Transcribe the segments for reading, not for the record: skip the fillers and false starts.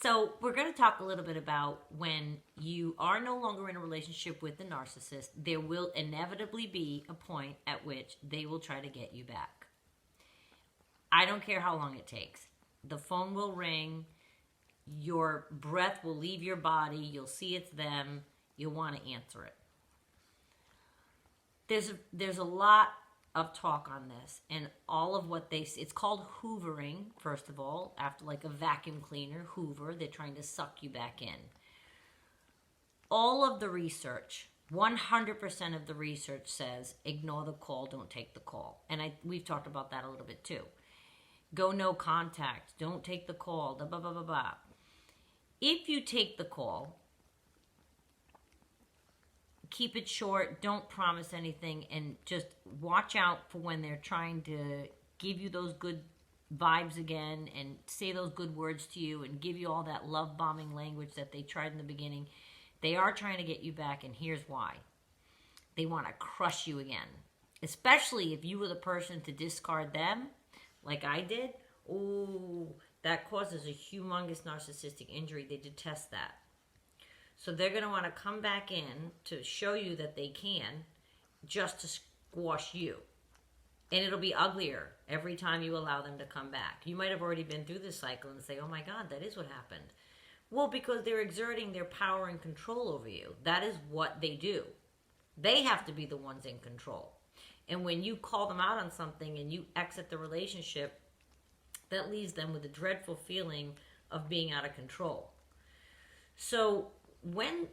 So we're going to talk a little bit about when you are no longer in a relationship with the narcissist, there will inevitably be a point at which they will try to get you back. I don't care how long it takes. The phone will ring, your breath will leave your body, you'll see it's them, you'll want to answer it. There's a lot of talk on this, and all of what it's called hoovering, first of all, after like a vacuum cleaner, hoover, they're trying to suck you back in. All of the research, 100% of the research says, ignore the call, don't take the call. And we've talked about that a little bit too. Go no contact, don't take the call, blah, blah, blah, blah, blah. If you take the call, keep it short, don't promise anything, and just watch out for when they're trying to give you those good vibes again and say those good words to you and give you all that love bombing language that they tried in the beginning. They are trying to get you back, and here's why. They want to crush you again, especially if you were the person to discard them like I did. Oh, that causes a humongous narcissistic injury. They detest that. So they're going to want to come back in to show you that they can, just to squash you. And it'll be uglier every time you allow them to come back. You might have already been through this cycle and say, oh my God, that is what happened. Well, because they're exerting their power and control over you. That is what they do. They have to be the ones in control. And when you call them out on something and you exit the relationship, that leaves them with a dreadful feeling of being out of control. So when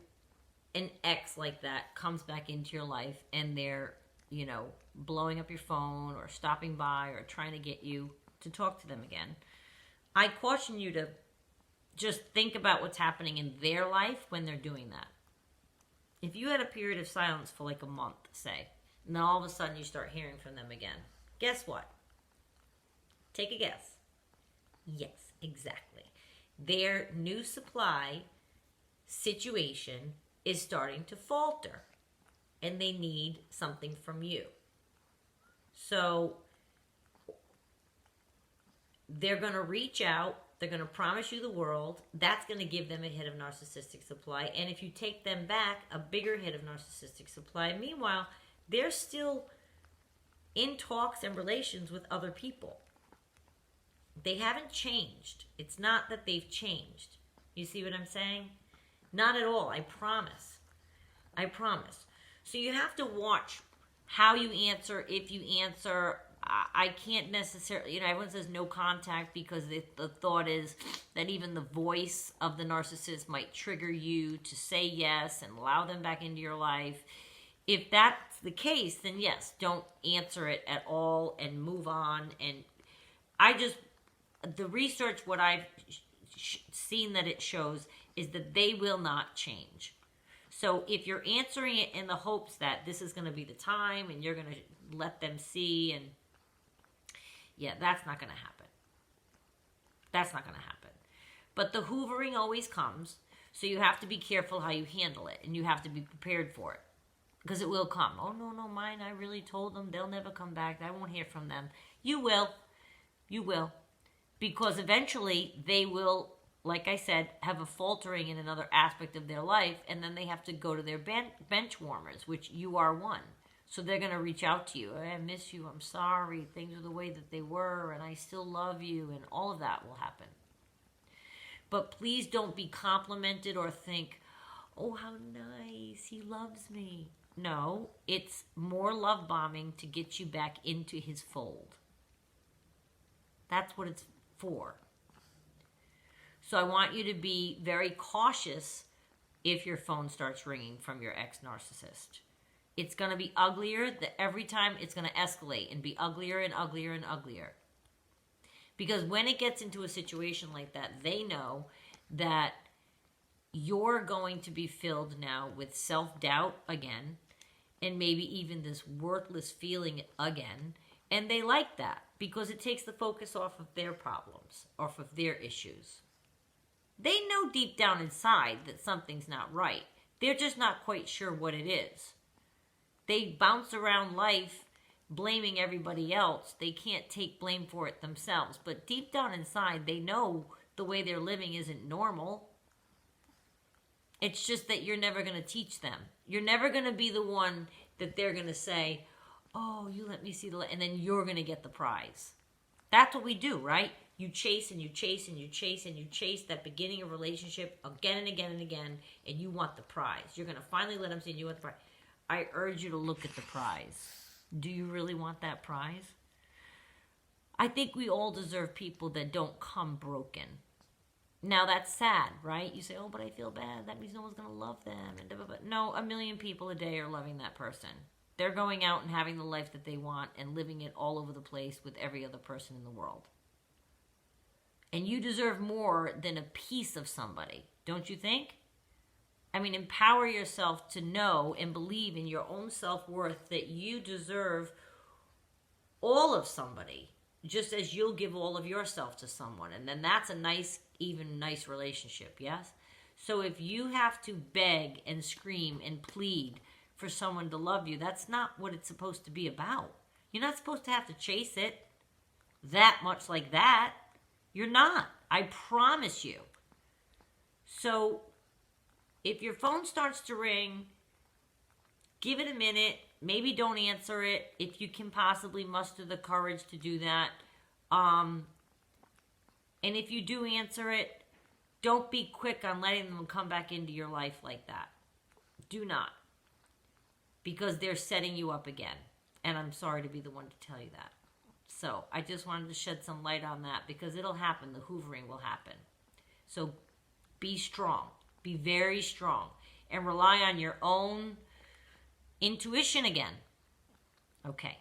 an ex like that comes back into your life and they're, blowing up your phone or stopping by or trying to get you to talk to them again, I caution you to just think about what's happening in their life when they're doing that. If you had a period of silence for like a month, say, and then all of a sudden you start hearing from them again, guess what? Take a guess. Yes, exactly. Their new supply situation is starting to falter and they need something from you. So they're going to reach out, they're going to promise you the world. That's going to give them a hit of narcissistic supply, and if you take them back, a bigger hit of narcissistic supply. Meanwhile, they're still in talks and relations with other people. They haven't changed. It's not that they've changed. You see what I'm saying? Not at all. I promise. I promise. So you have to watch how you answer, if you answer. I can't necessarily, everyone says no contact because the thought is that even the voice of the narcissist might trigger you to say yes and allow them back into your life. If that's the case, then yes, don't answer it at all and move on. And the research, what I've seen that it shows is that they will not change. So if you're answering it in the hopes that this is going to be the time and you're going to let them see, and yeah, that's not going to happen. That's not going to happen. But the hoovering always comes, so you have to be careful how you handle it, and you have to be prepared for it, because it will come. Oh, no, mine, I really told them they'll never come back. I won't hear from them. You will. You will. Because eventually they will, like I said, have a faltering in another aspect of their life, and then they have to go to their bench warmers, which you are one. So they're going to reach out to you. I miss you. I'm sorry. Things are the way that they were, and I still love you, and all of that will happen. But please don't be complimented or think, oh, how nice. He loves me. No, it's more love bombing to get you back into his fold. That's what it's for. So I want you to be very cautious if your phone starts ringing from your ex-narcissist. It's going to be uglier. Every time it's going to escalate and be uglier and uglier and uglier. Because when it gets into a situation like that, they know that you're going to be filled now with self-doubt again, and maybe even this worthless feeling again. And they like that because it takes the focus off of their problems, off of their issues. They know deep down inside that something's not right. They're just not quite sure what it is. They bounce around life blaming everybody else. They can't take blame for it themselves. But deep down inside, they know the way they're living isn't normal. It's just that you're never going to teach them. You're never going to be the one that they're going to say, oh, you let me see the light, and then you're going to get the prize. That's what we do, right? You chase and you chase and you chase and you chase that beginning of relationship again and again and again, and you want the prize. You're going to finally let them see you want the prize. I urge you to look at the prize. Do you really want that prize? I think we all deserve people that don't come broken. Now, that's sad, right? You say, oh, but I feel bad. That means no one's going to love them. And blah, blah, blah. No, 1 million people a day are loving that person. They're going out and having the life that they want and living it all over the place with every other person in the world. And you deserve more than a piece of somebody, don't you think? I mean, empower yourself to know and believe in your own self-worth that you deserve all of somebody, just as you'll give all of yourself to someone. And then that's a nice, even nice relationship, yes? So if you have to beg and scream and plead for someone to love you, that's not what it's supposed to be about. You're not supposed to have to chase it that much like that. You're not. I promise you. So if your phone starts to ring, give it a minute. Maybe don't answer it if you can possibly muster the courage to do that. And if you do answer it, don't be quick on letting them come back into your life like that. Do not. Because they're setting you up again. And I'm sorry to be the one to tell you that. So I just wanted to shed some light on that because it'll happen. The hoovering will happen. So be strong. Be very strong. And rely on your own intuition again. Okay.